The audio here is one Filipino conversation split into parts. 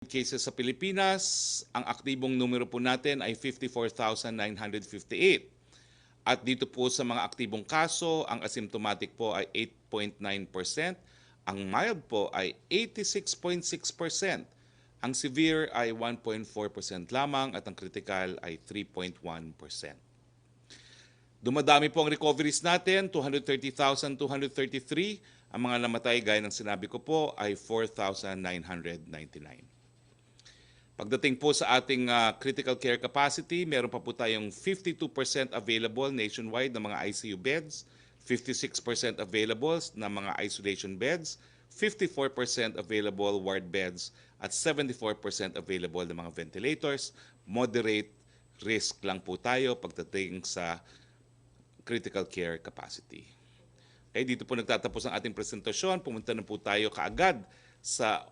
cases sa Pilipinas, ang aktibong numero po natin ay 54,958. At dito po sa mga aktibong kaso, ang asymptomatic po ay 8.9%, ang mild po ay 86.6%, ang severe ay 1.4% lamang at ang critical ay 3.1%. Dumadami po ang recoveries natin, 230,233. Ang mga namatay, gaya ng sinabi ko po, ay 4,999. Pagdating po sa ating critical care capacity, meron pa po tayong 52% available nationwide na mga ICU beds, 56% available na mga isolation beds, 54% available ward beds, at 74% available na mga ventilators. Moderate risk lang po tayo pagdating sa critical care capacity. Okay, dito po nagtatapos ang ating presentasyon. Pumunta na po tayo kaagad sa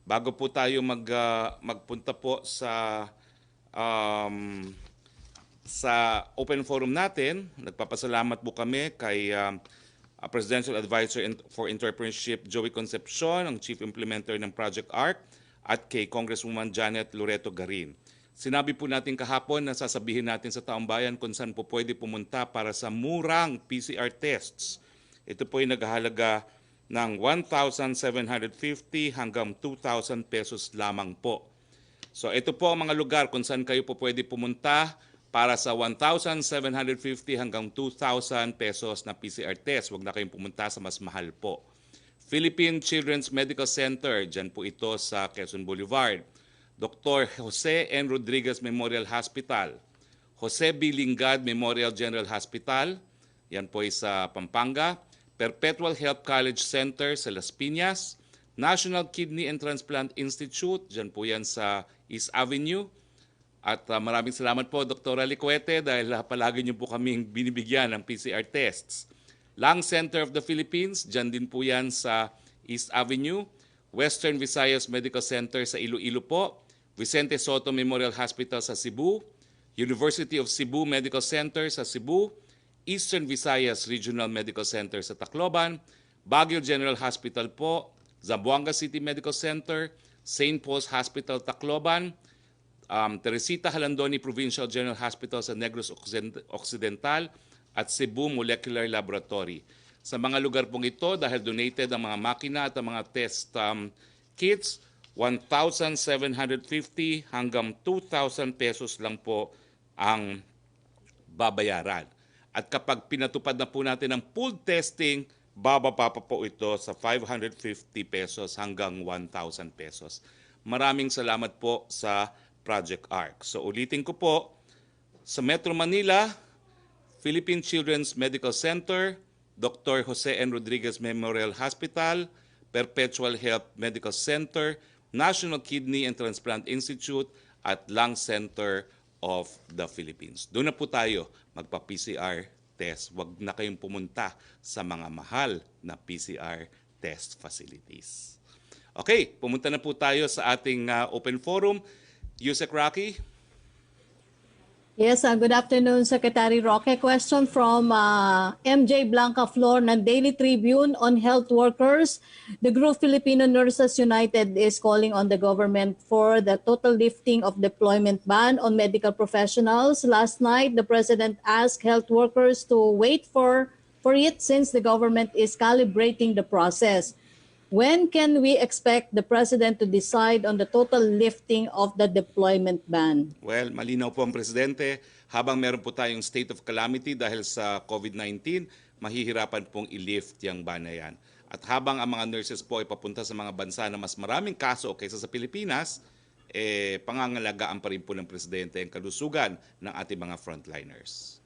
bago po tayo magpunta po sa open forum natin. Nagpapasalamat po kami kay Presidential Advisor for Entrepreneurship Joey Concepcion, ang Chief Implementer ng Project ARC, at kay Congresswoman Janet Loreto Garin. Sinabi po natin kahapon na sasabihin natin sa taong bayan kung saan po pwede pumunta para sa murang PCR tests. Ito po ay naghahalaga ng 1,750 hanggang 2,000 pesos lamang po. So ito po ang mga lugar kung saan kayo po pwede pumunta para sa 1,750 hanggang 2,000 pesos na PCR test. Huwag na kayong pumunta sa mas mahal po. Philippine Children's Medical Center, dyan po ito sa Quezon Boulevard. Dr. Jose N. Rodriguez Memorial Hospital, Jose B. Lingad Memorial General Hospital, yan po ay sa Pampanga, Perpetual Health College Center sa Las Piñas, National Kidney and Transplant Institute, dyan po yan sa East Avenue. At maraming salamat po, Dr. Licuete, dahil palagi niyo po kaming binibigyan ng PCR tests. Lung Center of the Philippines, dyan din po yan sa East Avenue. Western Visayas Medical Center sa Iloilo po. Vicente Soto Memorial Hospital sa Cebu, University of Cebu Medical Center sa Cebu, Eastern Visayas Regional Medical Center sa Tacloban, Baguio General Hospital po, Zamboanga City Medical Center, St. Paul's Hospital Tacloban, Teresita Halandoni Provincial General Hospital sa Negros Occidental, at Cebu Molecular Laboratory. Sa mga lugar pong ito, dahil donated ang mga makina at ang mga test kits, 1,750 hanggang 2,000 pesos lang po ang babayaran. At kapag pinatupad na po natin ang pooled testing, bababa pa po ito sa 550 pesos hanggang 1,000 pesos. Maraming salamat po sa Project ARC. So ulitin ko po, sa Metro Manila, Philippine Children's Medical Center, Dr. Jose N. Rodriguez Memorial Hospital, Perpetual Health Medical Center, National Kidney and Transplant Institute, at Lung Center of the Philippines. Doon na po tayo magpa-PCR test. Huwag na kayong pumunta sa mga mahal na PCR test facilities. Okay, pumunta na po tayo sa ating open forum. Yusek Roque. Yes, good afternoon, Secretary Roque. Question from MJ Blanca Flor ng Daily Tribune on health workers. The group Filipino Nurses United is calling on the government for the total lifting of deployment ban on medical professionals. Last night, the President asked health workers to wait for it since the government is calibrating the process. When can we expect the President to decide on the total lifting of the deployment ban? Well, malinaw po ang Presidente. Habang meron po tayong state of calamity dahil sa COVID-19, mahihirapan pong i-lift yung ban na yan. At habang ang mga nurses po ay papunta sa mga bansa na mas maraming kaso kaysa sa Pilipinas, pangangalagaan pa rin po ng Presidente ang kalusugan ng ating mga frontliners.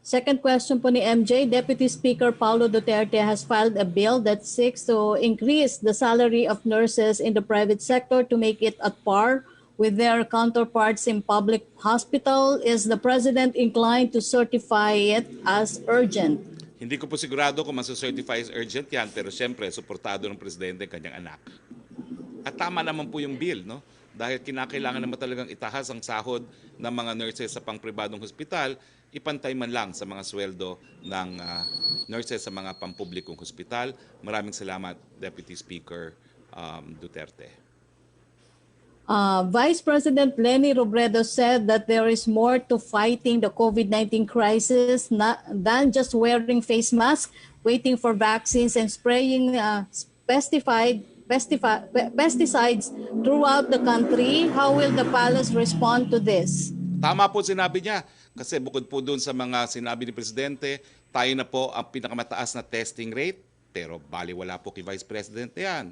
Second question po ni MJ, Deputy Speaker Paulo Duterte has filed a bill that seeks to increase the salary of nurses in the private sector to make it at par with their counterparts in public hospital. Is the President inclined to certify it as urgent? Hindi ko po sigurado kung masacertify as urgent yan, pero siyempre, suportado ng Presidente ang kanyang anak. At tama naman po yung bill, no? Dahil kinakailangan naman talagang itahas ang sahod ng mga nurses sa pangpribadong hospital ipantay man lang sa mga sweldo ng nurses sa mga pampublikong hospital. Maraming salamat, Deputy Speaker Duterte. Vice President Leni Robredo said that there is more to fighting the COVID-19 crisis than just wearing face masks, waiting for vaccines, and spraying pesticides throughout the country. How will the palace respond to this? Tama po sinabi niya kasi bukod po doon sa mga sinabi ni Presidente, tayo na po ang pinakamataas na testing rate, pero baliwala po kay Vice President yan.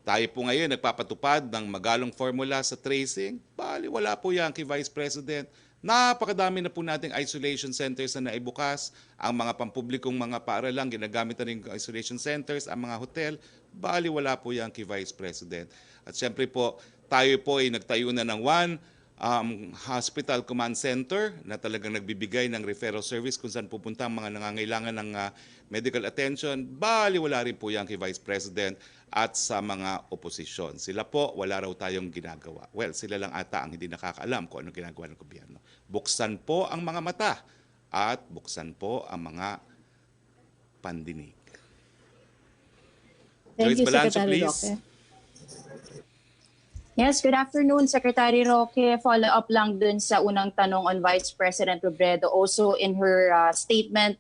Tayo po ngayon nagpapatupad ng magalong formula sa tracing, baliwala po yan kay Vice President. Napakadami na po nating isolation centers na naibukas. Ang mga pampublikong mga paaralan, ginagamit na rin isolation centers, ang mga hotel, baliwala po yan kay Vice President. At syempre po, tayo po ay nagtayo na ng hospital command center na talagang nagbibigay ng referral service kung saan pupunta ang mga nangangailangan ng medical attention. Baliwala rin po yan kay Vice President at sa mga oposisyon. Sila po, wala raw tayong ginagawa. Well, sila lang ata ang hindi nakakaalam kung anong ginagawa ng gobyerno. Buksan po ang mga mata at buksan po ang mga pandinig. Thank you, Balancho, Secretary please. Roque. Yes, good afternoon, Secretary Roque. Follow up lang dun sa unang tanong on Vice President Robredo. Also in her statement,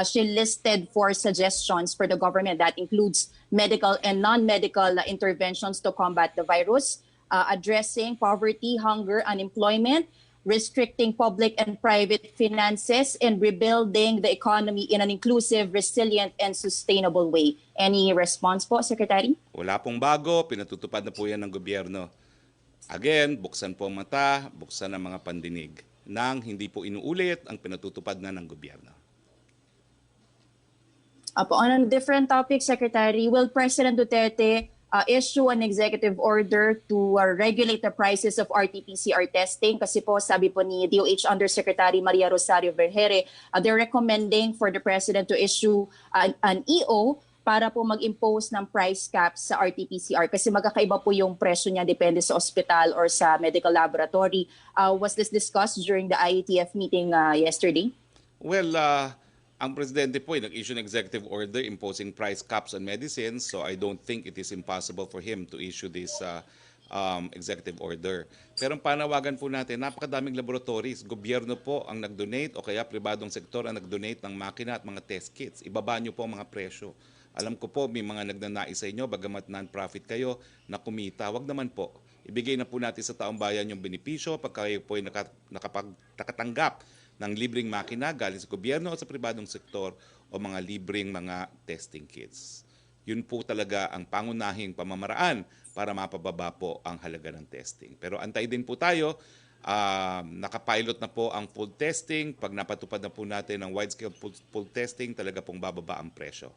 she listed 4 suggestions for the government that includes medical and non-medical interventions to combat the virus, addressing poverty, hunger, unemployment, restricting public and private finances, and rebuilding the economy in an inclusive, resilient, and sustainable way. Any response po, Secretary? Wala pong bago, pinatutupad na po yan ng gobyerno. Again, buksan po ang mata, buksan ang mga pandinig nang hindi po inuulit ang pinatutupad na ng gobyerno. On a different topic, Secretary, will President Duterte issue an executive order to regulate the prices of RT-PCR testing? Kasi po, sabi po ni DOH Undersecretary Maria Rosario Vergere, they're recommending for the President to issue an EO para po mag-impose ng price caps sa RT-PCR kasi magkakaiba po yung presyo niya depende sa hospital or sa medical laboratory. Was this discussed during the IATF meeting yesterday? Well, ang Presidente po ay nag-issue ng executive order imposing price caps on medicines, so I don't think it is impossible for him to issue this executive order. Pero ang panawagan po natin, napakadaming laboratories, gobyerno po ang nag-donate o kaya pribadong sektor ang nag-donate ng makina at mga test kits. Ibaba nyo po ang mga presyo. Alam ko po may mga nagnanais sa inyo, bagamat non-profit kayo, na kumita. Wag naman po. Ibigay na po natin sa taong bayan yung benepisyo pagka kayo po ay nakatanggap ng libreng makina galing sa gobyerno o sa pribadong sektor o mga libreng mga testing kits. Yun po talaga ang pangunahing pamamaraan para mapababa po ang halaga ng testing. Pero antay din po tayo, nakapilot na po ang full testing. Pag napatupad na po natin ang wide-scale full testing, talaga pong bababa ang presyo.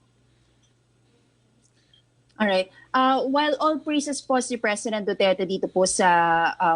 Alright. While all praises po si President Duterte dito po sa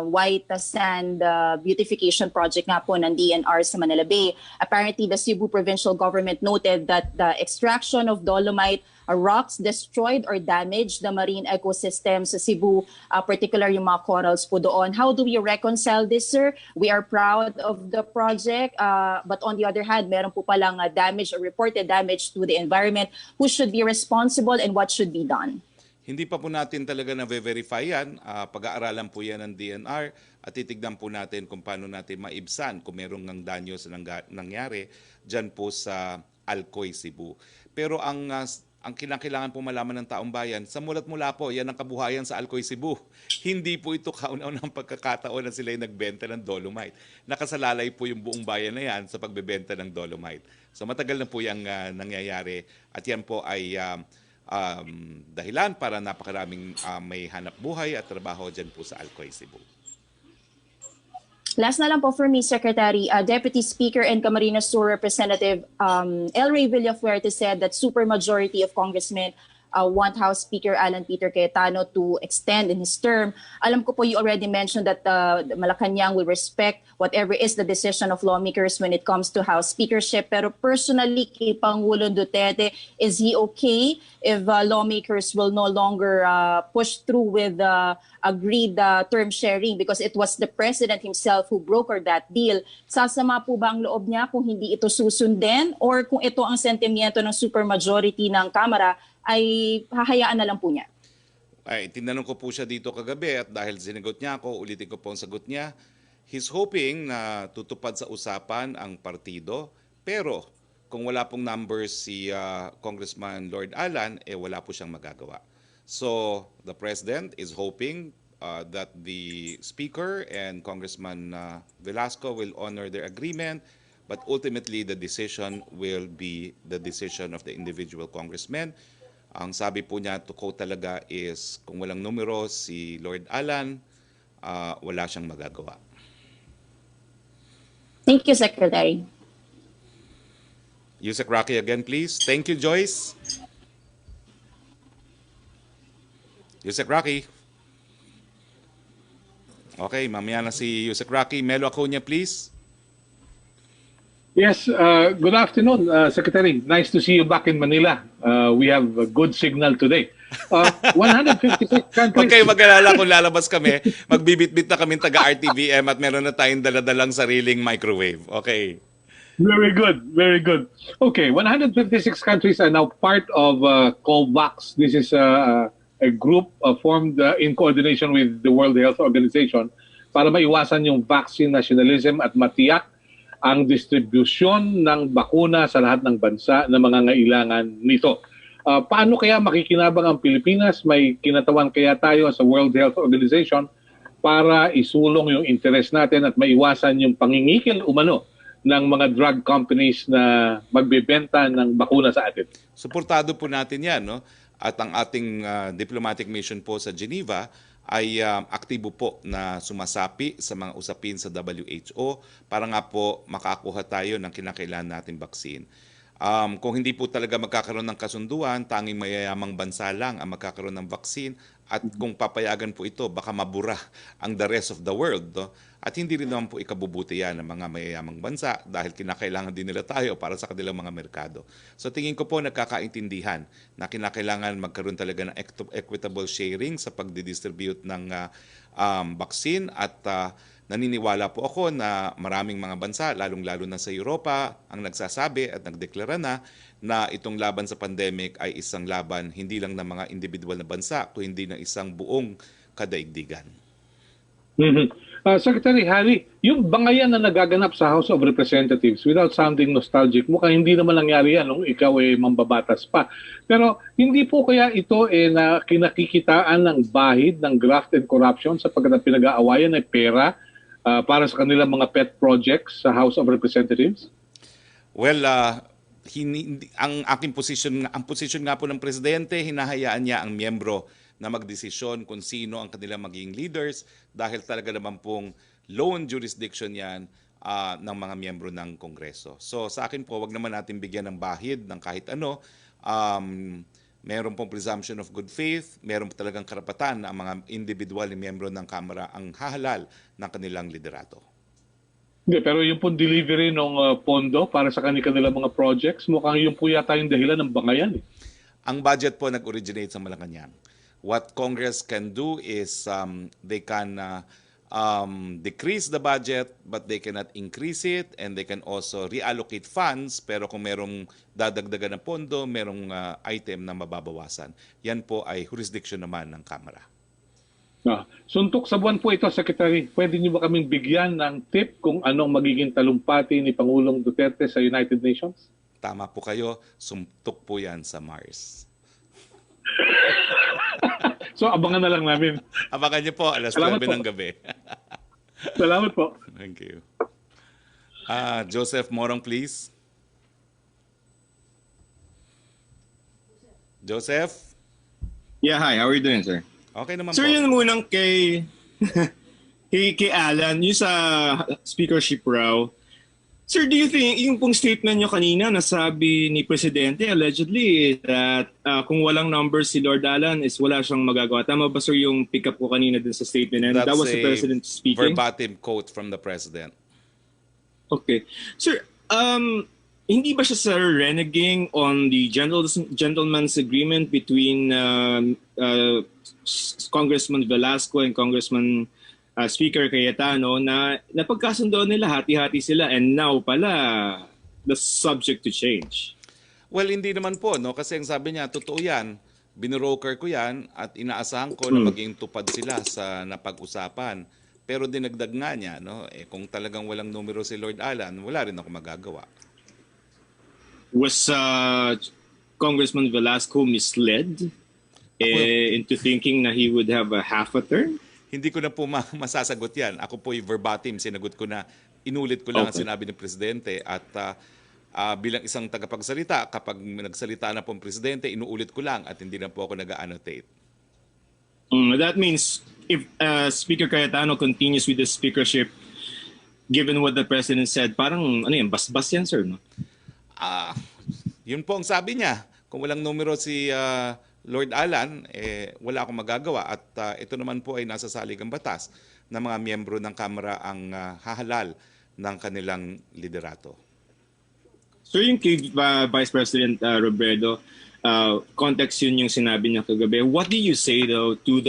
White Sand Beautification Project nga po ng DNR sa Manila Bay, apparently the Cebu Provincial Government noted that the extraction of dolomite rocks destroyed or damaged the marine ecosystem sa Cebu, particularly yung mga corals po doon. How do we reconcile this, sir? We are proud of the project, but on the other hand, meron po palang damage or reported damage to the environment. Who should be responsible and what should be done? Hindi pa po natin talaga na-verify yan. Pag-aaralan po yan ng DNR at titignan po natin kung paano natin maibsan kung merong ng danyo sa nangyari dyan po sa Alcoy, Cebu. Pero ang kinakailangan po malaman ng taong bayan, sa mulat mula po, yan ang kabuhayan sa Alcoy, Cebu. Hindi po ito kauna-unang pagkakataon na sila nagbenta ng dolomite. Nakasalalay po yung buong bayan na yan sa pagbebenta ng dolomite. So matagal na po yung nangyayari at yan po ay dahilan para napakaraming may hanap buhay at trabaho dyan po sa Alcoy, Cebu. Last na lang po for me, Secretary, Deputy Speaker and Camarines Sur Representative El Rey Villafuerte said that supermajority of congressmen want House Speaker Alan Peter Cayetano to extend in his term. Alam ko po you already mentioned that the Malacanang will respect whatever is the decision of lawmakers when it comes to House speakership. Pero personally, kay Pangulong Duterte, is he okay if lawmakers will no longer push through with agreed term sharing because it was the president himself who brokered that deal? Sasama po ba ang loob niya kung hindi ito susundin, or kung ito ang sentimiento ng supermajority ng Kamara ay hahayaan na lang po niya? Ay, tinanong ko po siya dito kagabi at dahil sinagot niya ako, ulitin ko po ang sagot niya. He's hoping na tutupad sa usapan ang partido, pero kung wala pong numbers si Congressman Lord Alan, wala po siyang magagawa. So the President is hoping that the Speaker and Congressman Velasco will honor their agreement, but ultimately the decision will be the decision of the individual congressmen. Ang sabi po niya, to quote talaga, is kung walang numero si Lord Alan, wala siyang magagawa. Thank you, Secretary. Yusek Roque again, please. Thank you, Joyce. Yusek Roque. Okay, mamaya na si Yusek Roque. Melo Acuña, please. Yes, good afternoon, Secretary. Nice to see you back in Manila. We have a good signal today. 156 countries. Huwag kayo mag-alala kung lalabas kami. Magbibit-bit na kami taga-RTVM at meron na tayong daladalang sariling microwave. Okay. Very good, very good. Okay, 156 countries are now part of COVAX. This is a group formed in coordination with the World Health Organization para maiwasan yung vaccine nationalism at matiyak ang distribusyon ng bakuna sa lahat ng bansa na mangangailangan nito. Paano kaya makikinabang ang Pilipinas? May kinatawan kaya tayo sa World Health Organization para isulong yung interes natin at maiwasan yung pangingikil umano ng mga drug companies na magbebenta ng bakuna sa atin? Suportado po natin yan, no? At ang ating diplomatic mission po sa Geneva ay aktibo po na sumasapi sa mga usapin sa WHO para nga po makakuha tayo ng kinakailangan nating vaccine. Kung hindi po talaga magkakaroon ng kasunduan, tanging mayayamang bansa lang ang magkakaroon ng vaccine, at kung papayagan po ito, baka mabura ang the rest of the world. No? At hindi rin naman po ikabubuti yan ng mga mayayamang bansa dahil kinakailangan din nila tayo para sa kanilang mga merkado. So tingin ko po nagkakaintindihan na kinakailangan magkaroon talaga ng equitable sharing sa pagdidistribute ng vaccine, at naniniwala po ako na maraming mga bansa, lalong-lalo na sa Europa, ang nagsasabi at nagdeklara na itong laban sa pandemic ay isang laban hindi lang ng mga individual na bansa, kundi ng isang buong kadaigdigan. Secretary Harry, yung bangayan na nagaganap sa House of Representatives, without sounding nostalgic, mukhang hindi naman nangyari yan nung ikaw mambabatas pa. Pero hindi po kaya ito na kinakikitaan ng bahid ng graft and corruption sapagkat ang pinag-aawayan ay pera para sa kanilang mga pet projects sa House of Representatives? Well, ang aking ang posisyon nga po ng presidente, hinahayaan niya ang miyembro na magdesisyon kung sino ang kanilang magiging leaders dahil talaga naman pong lone jurisdiction yan ng mga miyembro ng Kongreso. So sa akin po, wag naman natin bigyan ng bahid ng kahit ano. Meron pong presumption of good faith, meron po talagang karapatan na ang mga individual na miyembro ng Kamara ang hahalal ng kanilang liderato. Hindi, pero yung pong delivery ng pondo para sa kanilang mga projects, mukhang yung po yata yung dahilan ng bangayan. Ang budget po nag-originate sa Malacanang. What Congress can do is they can decrease the budget, but they cannot increase it, and they can also reallocate funds. Pero kung merong dadagdagan ng pondo, merong item na mababawasan. Yan po ay jurisdiction naman ng Kamara. Suntok sa buwan po ito, Secretary. Pwede niyo ba kaming bigyan ng tip kung anong magiging talumpati ni Pangulong Duterte sa United Nations? Tama po kayo, suntok po yan sa Mars. So abangan na lang namin. Abangan niyo po, alas 9 ng gabi. Salamat po. Thank you. Joseph Morong, please. Joseph? Yeah, hi. How are you doing, sir? Okay naman Sir, po. yun munang kay Alan, yung sa speakership raw, Sir, do you think yung pong statement nyo kanina na sabi ni Presidente allegedly that kung walang numbers si Lord Alan is wala siyang magagawa? Tama ba sir yung pick up ko kanina dun sa statement? And that That's was the a President speaking? verbatim quote from the President. Okay. Sir, hindi ba siya sir reneging on the gentleman's agreement between Congressman Velasco and Congressman Speaker Cayetano na napagkasundo nila, hati-hati sila, and now pala the subject to change? Well, hindi naman po, no? Kasi ang sabi niya, totoo yan. Binroker ko yan at inaasahan ko na maging tupad sila sa napag-usapan. Pero dinagdag nga niya, no? Kung talagang walang numero si Lord Alan, wala rin ako magagawa. Was Congressman Velasco misled into thinking na he would have a half a term? Hindi ko na po masasagot yan. Ako po yung verbatim, sinagot ko na, inulit ko lang ang sinabi ng Presidente at bilang isang tagapagsalita, kapag nagsalita na po ang Presidente, inuulit ko lang at hindi na po ako nag-annotate. That means if Speaker Cayetano continues with the speakership, given what the President said, parang ano yan, bas-bas yan sir, no? Yun po ang sabi niya. Kung walang numero si Lord Alan, wala akong magagawa. At ito naman po ay nasa saligang batas na mga miyembro ng Kamara ang hahalal ng kanilang liderato. So yung kay Vice President Robredo, context yun yung sinabi niya kagabi. What do you say though to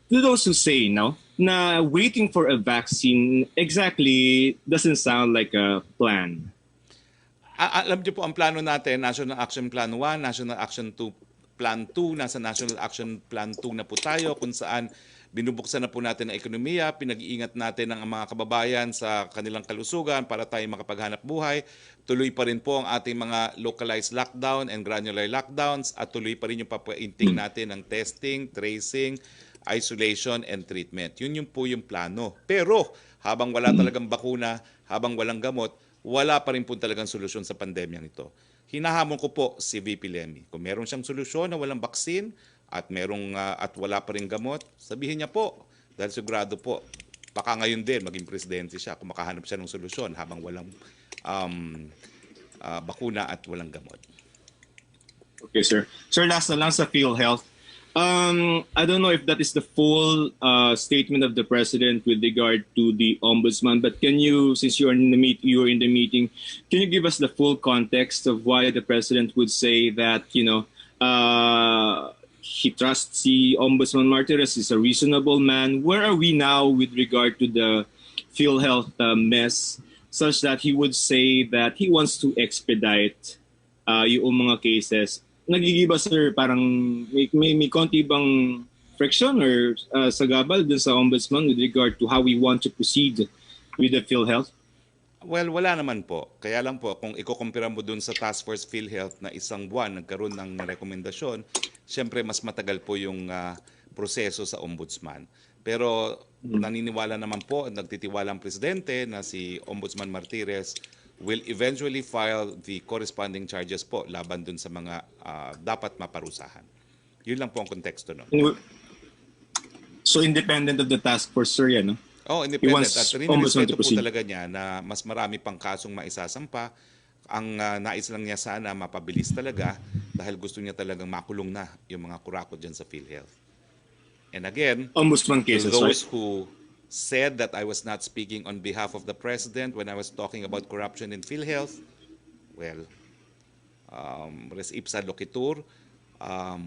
those who say no, na waiting for a vaccine exactly doesn't sound like a plan? Alam niyo po ang plano natin, National Action Plan 1, National Action 2, Plan 2, nasa National Action Plan 2 na po tayo kung saan binubuksan na po natin ang ekonomiya, pinag-iingat natin ang mga kababayan sa kanilang kalusugan para tayo makapaghanap buhay. Tuloy pa rin po ang ating mga localized lockdown and granular lockdowns at tuloy pa rin yung papainting natin ng testing, tracing, isolation, and treatment. Yun yung po yung plano. Pero habang wala talagang bakuna, habang walang gamot, wala pa rin po talagang solusyon sa pandemyang ito. Hinahamon ko po si VP Lemmy. Kung meron siyang solusyon na walang baksin at wala pa rin gamot, sabihin niya po. Dahil sigurado po, baka ngayon din maging presidente siya kung makahanap siya ng solusyon habang walang bakuna at walang gamot. Okay, sir. Sir, last na lang sa PhilHealth. I don't know if that is the full statement of the president with regard to the ombudsman, but can you, since you're in the meeting, can you give us the full context of why the president would say that he trusts the ombudsman Martires, is a reasonable man? Where are we now with regard to the PhilHealth mess, such that he would say that he wants to expedite yung mga cases? Nagigiba sir, parang may konti bang friction or sagabal dun sa ombudsman with regard to how we want to proceed with the PhilHealth? Well, wala naman po. Kaya lang po, kung ikukumpira mo dun sa Task Force PhilHealth na isang buwan nagkaroon ng rekomendasyon, siyempre mas matagal po yung proseso sa ombudsman. Pero naniniwala naman po, nagtitiwala ang presidente na si Ombudsman Martires will eventually file the corresponding charges po laban dun sa mga dapat maparusahan. Yun lang po ang konteksto nun. So independent of the task force, sir, yan, no? Oh, independent. At rinirespeto po talaga niya na mas marami pang kasong maisasampa. Ang nais lang niya sana mapabilis talaga dahil gusto niya talagang makulong na yung mga kurakot dyan sa PhilHealth. And again, ombudsman cases, to those who said that I was not speaking on behalf of the president when I was talking about corruption in PhilHealth, well, res ipsa loquitur,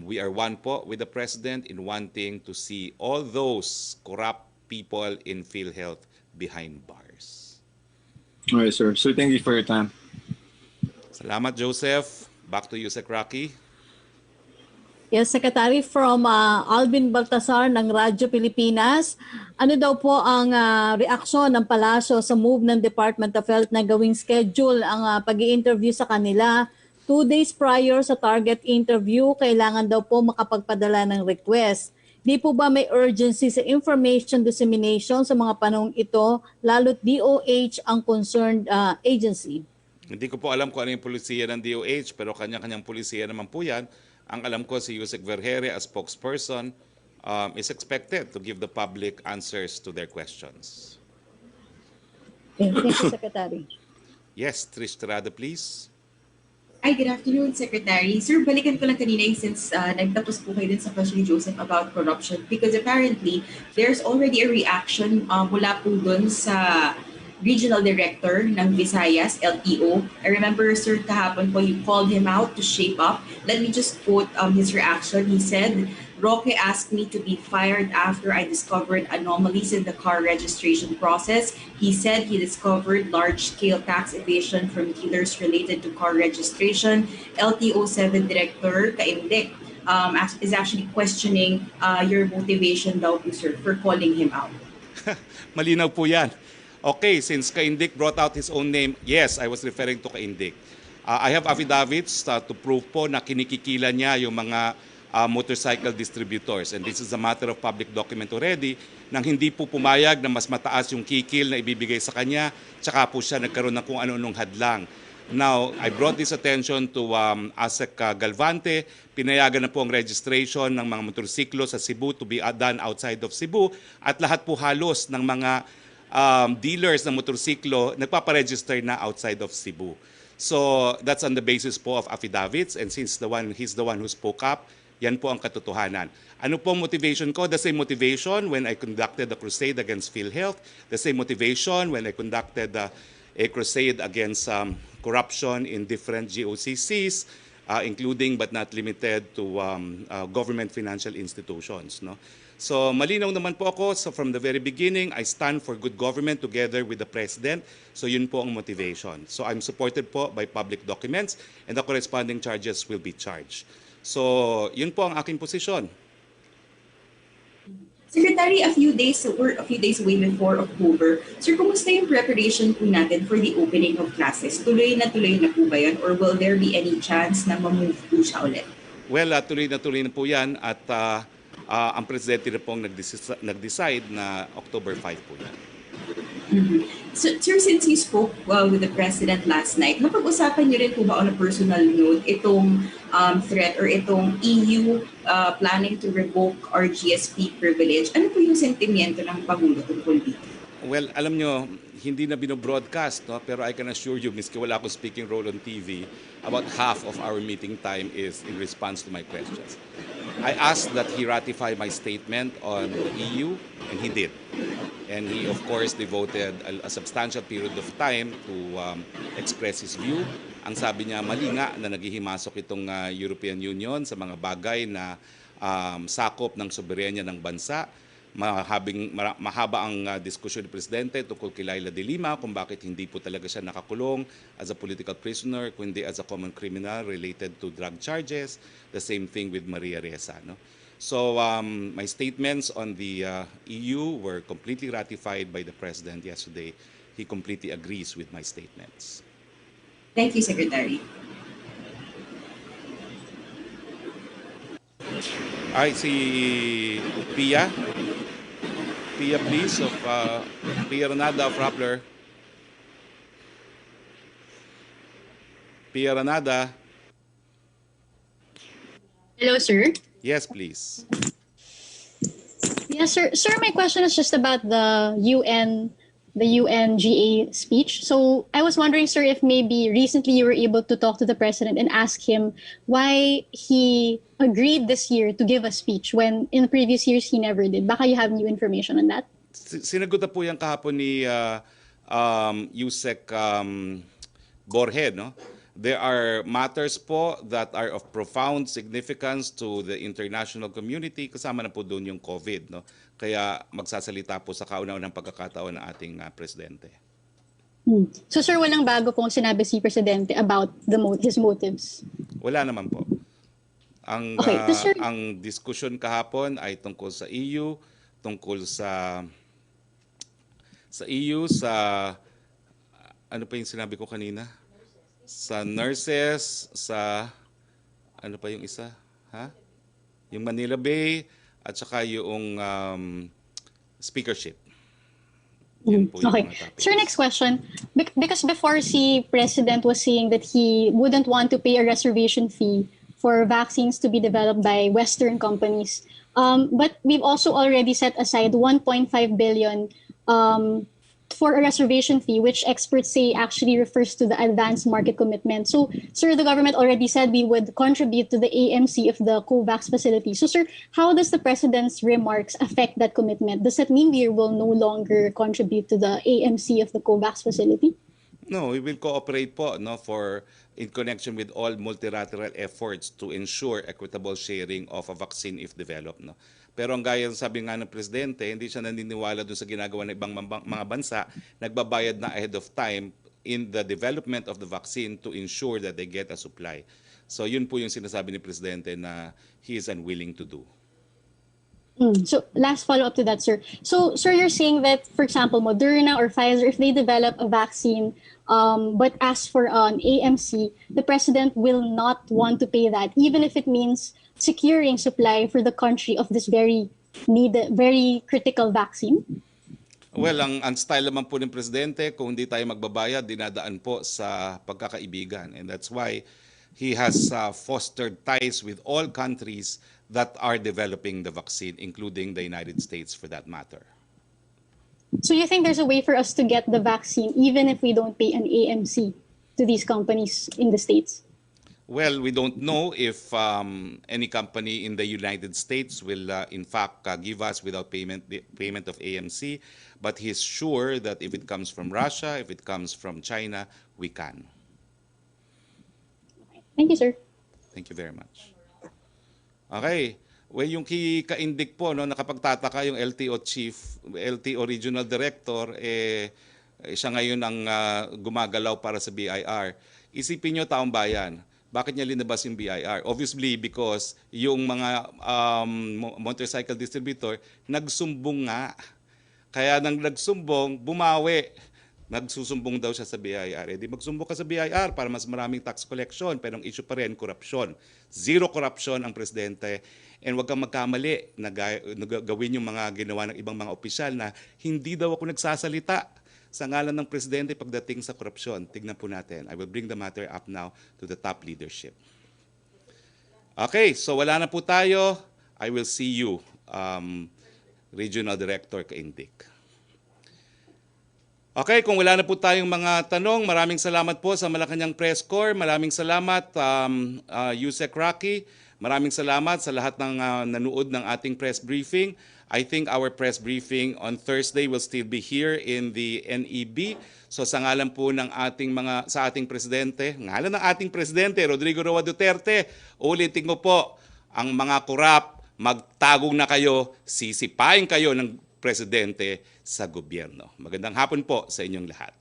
we are one po with the president in wanting to see all those corrupt people in PhilHealth behind bars. All right, sir. So thank you for your time. Salamat, Joseph. Back to you, Sec Roque. Yes, Secretary, from Alvin Baltasar ng Radyo Pilipinas. Ano daw po ang reaksyon ng palasyo sa move ng Department of Health na gawing schedule ang pag-i-interview sa kanila 2 days prior sa target interview? Kailangan daw po makapagpadala ng request. Di po ba may urgency sa information dissemination sa mga panahong ito, lalo't DOH ang concerned agency? Hindi ko po alam kung ano yung polisiya ng DOH, pero kanya-kanyang polisiya naman po yan. Ang alam ko, si Yusek Vergere as spokesperson is expected to give the public answers to their questions. Okay, thank you, Secretary. Yes, Trish Tirado, please. Hi, good afternoon, Secretary. Sir, balikan ko lang kanina since nagtapos po kayo din sa question ni Joseph about corruption because apparently there's already a reaction mula po dun sa regional director ng Visayas, LTO. I remember, sir, kahapon po you called him out to shape up. Let me just quote his reaction. He said, Roque asked me to be fired after I discovered anomalies in the car registration process. He said he discovered large-scale tax evasion from dealers related to car registration. LTO 7 Director Kaindik is actually questioning your motivation daw po, sir, for calling him out. Malinaw po yan. Okay, since Kaindik brought out his own name, yes, I was referring to Kaindik. I have affidavits to prove po na kinikikila niya yung mga motorcycle distributors. And this is a matter of public document already nang hindi po pumayag na mas mataas yung kikil na ibibigay sa kanya, tsaka po siya nagkaroon ng kung ano-anong hadlang. Now, I brought this attention to ASEC Galvante. Pinayagan na po ang registration ng mga motorsiklo sa Cebu to be done outside of Cebu. At lahat po halos ng mga dealers ng motorsiklo nagpaparegister na outside of Cebu. So that's on the basis po of affidavits, and since he's the one who spoke up, yan po ang katotohanan. Ano po motivation ko? The same motivation when I conducted the crusade against PhilHealth, the same motivation when I conducted a crusade against corruption in different GOCCs, including but not limited to government financial institutions. No? So malinaw naman po ako, so from the very beginning, I stand for good government together with the President. So yun po ang motivation. So I'm supported po by public documents and the corresponding charges will be charged. So yun po ang aking posisyon. Secretary, we're a few days away before October. Sir, kumusta yung preparation po natin for the opening of classes? Tuloy na po ba yan? Or will there be any chance na ma-move po siya ulit? Well, tuloy na po yan at ang Presidente na pong nag-decide na October 5 po yan. Mm-hmm. So, sir, since you spoke with the President last night, napag-usapan niyo rin po ba on a personal note itong threat or itong EU planning to revoke our GSP privilege? Ano po yung sentimiento ng Pangulo tungkol dito? Well, alam nyo, hindi na binobroadcast, no? Pero I can assure you, miski wala akong speaking role on TV, about half of our meeting time is in response to my questions. I asked that he ratify my statement on the EU, and he did. And he, of course, devoted a substantial period of time to express his view. Ang sabi niya, mali nga na naghihimasok itong European Union sa mga bagay na sakop ng soberenya ng bansa. Mahaba ang diskusyon ni Presidente tungkol kay Laila de Lima kung bakit hindi po talaga siya nakakulong as a political prisoner, kundi as a common criminal related to drug charges. The same thing with Maria Ressa. No? So my statements on the EU were completely ratified by the President yesterday. He completely agrees with my statements. Thank you, Secretary. Ay, si Pia. Pia, please, of Pia Ranada of Rappler. Pia Ranada. Hello, sir. Yes, please. Yes, sir. Sir, my question is just about the UNGA speech. So I was wondering, sir, if maybe recently you were able to talk to the president and ask him why he agreed this year to give a speech when in previous years he never did. Baka you have new information on that? Sinagot na po yan kahapon ni Yusek Borge, no? There are matters po that are of profound significance to the international community. Kasama na po doon yung COVID, no? Kaya magsasalita po sa kauna-unang pagkakataon ng ating presidente. So sir, walang bago pong sinabi si Presidente about his motives? Wala naman po. Ang ang diskusyon kahapon ay tungkol sa EU, tungkol sa EU, sa ano pa yung sinabi ko kanina? Sa nurses, sa ano pa yung isa? Ha? Yung Manila Bay at saka yung speakership. Okay. Sir, next question. Because before si President was saying that he wouldn't want to pay a reservation fee for vaccines to be developed by Western companies. But we've also already set aside 1.5 billion for a reservation fee, which experts say actually refers to the advanced market commitment. So, sir, the government already said we would contribute to the AMC of the COVAX facility. So, sir, how does the president's remarks affect that commitment? Does that mean we will no longer contribute to the AMC of the COVAX facility? No, we will cooperate po in connection with all multilateral efforts to ensure equitable sharing of a vaccine if developed. Pero ang gaya sabi nga ng presidente, hindi siya naniniwala doon sa ginagawa ng ibang mga bansa, nagbabayad na ahead of time in the development of the vaccine to ensure that they get a supply. So yun po yung sinasabi ni presidente na he is unwilling to do. So last follow-up to that, sir. So, sir, you're saying that, for example, Moderna or Pfizer, if they develop a vaccine but ask for an AMC, the president will not want to pay that, even if it means securing supply for the country of this very critical vaccine? Well, ang style naman po ng presidente, kung hindi tayo magbabayad, dinadaan po sa pagkakaibigan. And that's why he has fostered ties with all countries that are developing the vaccine, including the United States for that matter. So you think there's a way for us to get the vaccine even if we don't pay an AMC to these companies in the States? Well, we don't know if any company in the United States will in fact give us without payment of AMC, but he's sure that if it comes from Russia, if it comes from China, we can. Thank you, sir. Thank you very much. Okay. Well, yung kaindik po, nakapagtataka yung LTO chief, LTO regional director, siya ngayon ang gumagalaw para sa BIR. Isipin nyo, taong bayan, bakit niya linabas yung BIR? Obviously, because yung mga motorcycle distributor, nagsumbong nga. Kaya nang nagsumbong, bumawi. Nagsusumbong daw siya sa BIR. Di magsumbong ka sa BIR para mas maraming tax collection. Pero ang issue pa rin, korupsyon. Zero corruption ang presidente. And huwag kang magkamali na gawin yung mga ginawa ng ibang mga opisyal na hindi daw ako nagsasalita sa ngalan ng presidente pagdating sa korupsyon. Tignan po natin. I will bring the matter up now to the top leadership. Okay, so wala na po tayo. I will see you, Regional Director Kaindik. Okay, kung wala na po tayong mga tanong, maraming salamat po sa Malacanang Press Corps. Maraming salamat, Yusek Roque. Maraming salamat sa lahat ng nanood ng ating press briefing. I think our press briefing on Thursday will still be here in the NEB. So sa ngalan po ng sa ating presidente, ngalan ng ating presidente, Rodrigo Roa Duterte, ulitin ko po, ang mga korap, magtagong na kayo, sisipain kayo ng presidente sa gobyerno. Magandang hapon po sa inyong lahat.